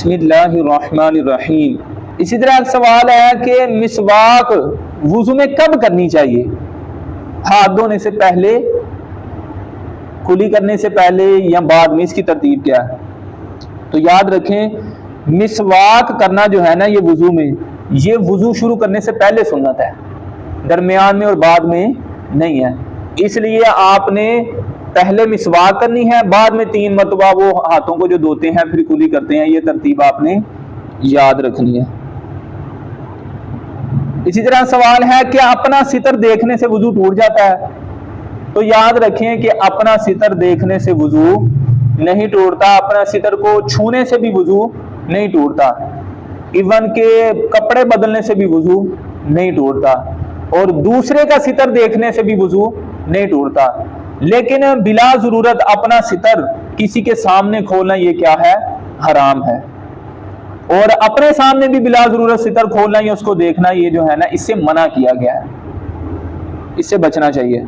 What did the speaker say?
بسم اللہ الرحمن الرحیم۔ اسی طرح ایک سوال ہے کہ مسواک وضو میں کب کرنی چاہیے؟ ہاتھ دھونے سے پہلے، کلی کرنے سے پہلے یا بعد میں؟ اس کی ترتیب کیا ہے؟ تو یاد رکھیں مسواک کرنا جو ہے نا یہ وضو میں، یہ وضو شروع کرنے سے پہلے سنت ہے، درمیان میں اور بعد میں نہیں ہے۔ اس لیے آپ نے پہلے مسواک کرنی ہے، بعد میں 3 مرتبہ وہ ہاتھوں کو جو دھوتے ہیں پھر کلی کرتے ہیں، یہ ترتیب آپ نے یاد رکھنی ہے۔ اسی طرح سوال ہے کہ اپنا ستر دیکھنے سے وضو ٹوٹ جاتا ہے؟ تو یاد رکھیں کہ اپنا ستر دیکھنے سے وضو نہیں ٹوٹتا، اپنا ستر کو چھونے سے بھی وضو نہیں ٹوٹتا، ایون کہ کپڑے بدلنے سے بھی وضو نہیں ٹوٹتا، اور دوسرے کا ستر دیکھنے سے بھی وضو نہیں ٹوٹتا۔ لیکن بلا ضرورت اپنا ستر کسی کے سامنے کھولنا یہ کیا ہے؟ حرام ہے۔ اور اپنے سامنے بھی بلا ضرورت ستر کھولنا یا اس کو دیکھنا یہ جو ہے نا اس سے منع کیا گیا ہے، اس سے بچنا چاہیے۔